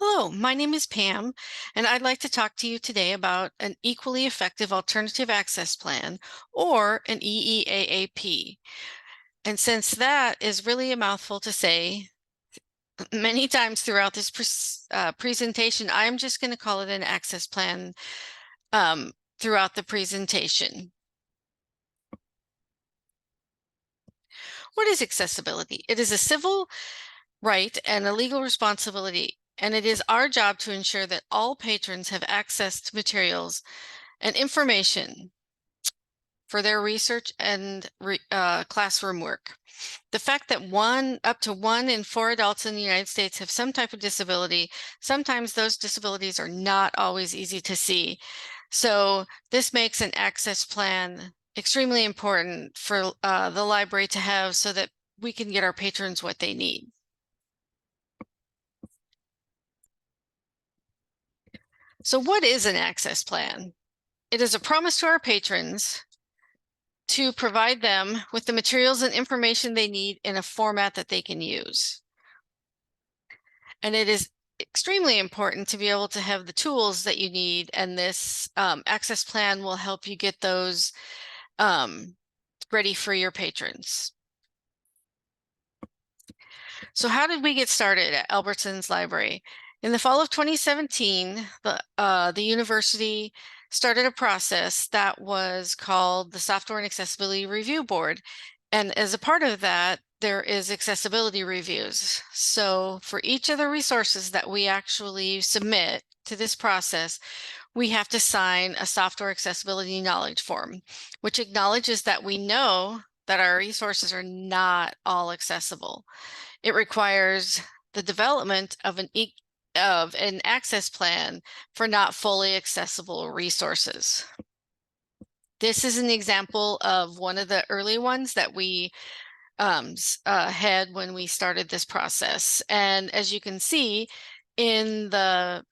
Hello, my name is Pam, and I'd like to talk to you today about an equally effective alternative access plan, or an EEAAP. And since that is really a mouthful to say many times throughout this presentation, I'm just going to call it an access plan throughout the presentation. What is accessibility? It is a civil right and a legal responsibility, and it is our job to ensure that all patrons have access to materials and information for their research and classroom work. The fact that up to 1 in 4 adults in the United States have some type of disability, sometimes those disabilities are not always easy to see. So this makes an access plan extremely important for the library to have so that we can get our patrons what they need. So what is an access plan? It is a promise to our patrons to provide them with the materials and information they need in a format that they can use. And it is extremely important to be able to have the tools that you need, and this access plan will help you get those ready for your patrons. So how did we get started at Albertsons Library? In the fall of 2017, the university started a process that was called the Software and Accessibility Review Board. And as a part of that, there is accessibility reviews. So for each of the resources that we actually submit to this process, we have to sign a software accessibility knowledge form, which acknowledges that we know that our resources are not all accessible. It requires the development of an access plan for not fully accessible resources. This is an example of one of the early ones that we had when we started this process. And as you can see in the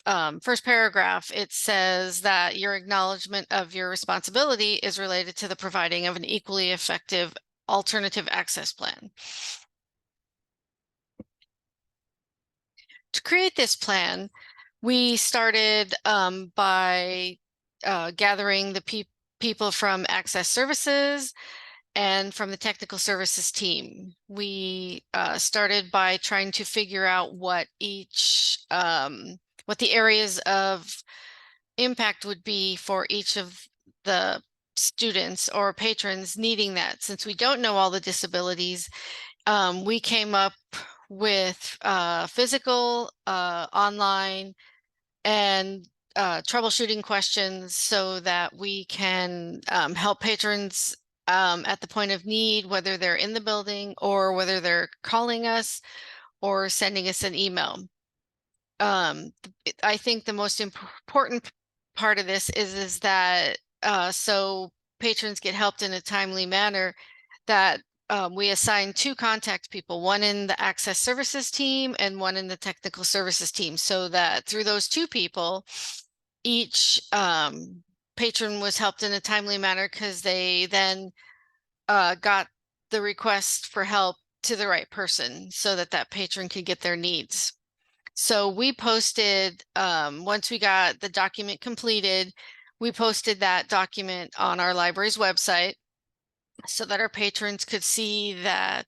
first paragraph, it says that your acknowledgement of your responsibility is related to the providing of an equally effective alternative access plan. To create this plan, we started by gathering the people from Access Services and from the technical services team. We started by trying to figure out what the areas of impact would be for each of the students or patrons needing that. Since we don't know all the disabilities, we came up with physical, online, and troubleshooting questions so that we can help patrons at the point of need, whether they're in the building or whether they're calling us or sending us an email. I think the most important part of this is that so patrons get helped in a timely manner, that we assign 2 contact people, one in the access services team and one in the technical services team, so that through those 2 people, each patron was helped in a timely manner, because they then got the request for help to the right person so that that patron could get their needs. So we posted, once we got the document completed, we posted that document on our library's website so that our patrons could see that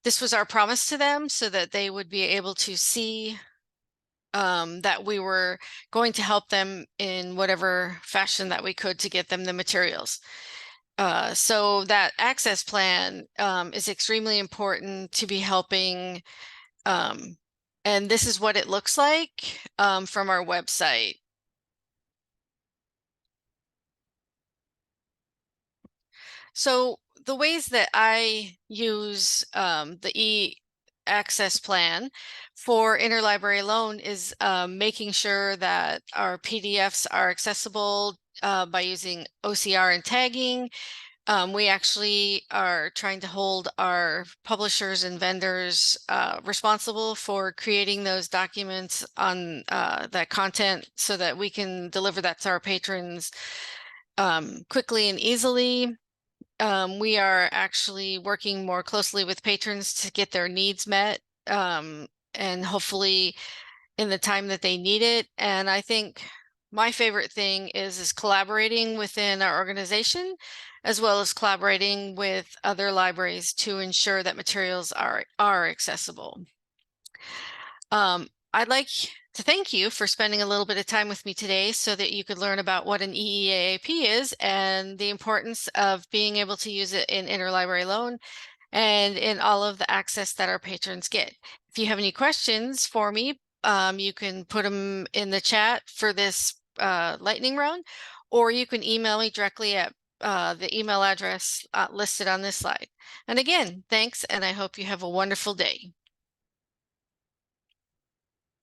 this was our promise to them, so that they would be able to see that we were going to help them in whatever fashion that we could to get them the materials. So that access plan is extremely important to be helping, and this is what it looks like from our website. So the ways that I use the e-access plan for interlibrary loan is making sure that our PDFs are accessible by using OCR and tagging. We actually are trying to hold our publishers and vendors responsible for creating those documents on that content, so that we can deliver that to our patrons quickly and easily. We are actually working more closely with patrons to get their needs met, and hopefully in the time that they need it. And I think my favorite thing is collaborating within our organization, as well as collaborating with other libraries to ensure that materials are accessible. I'd like to thank you for spending a little bit of time with me today so that you could learn about what an EEAP is and the importance of being able to use it in interlibrary loan and in all of the access that our patrons get. If you have any questions for me, you can put them in the chat for this lightning round, or you can email me directly at the email address listed on this slide. And again, thanks, and I hope you have a wonderful day.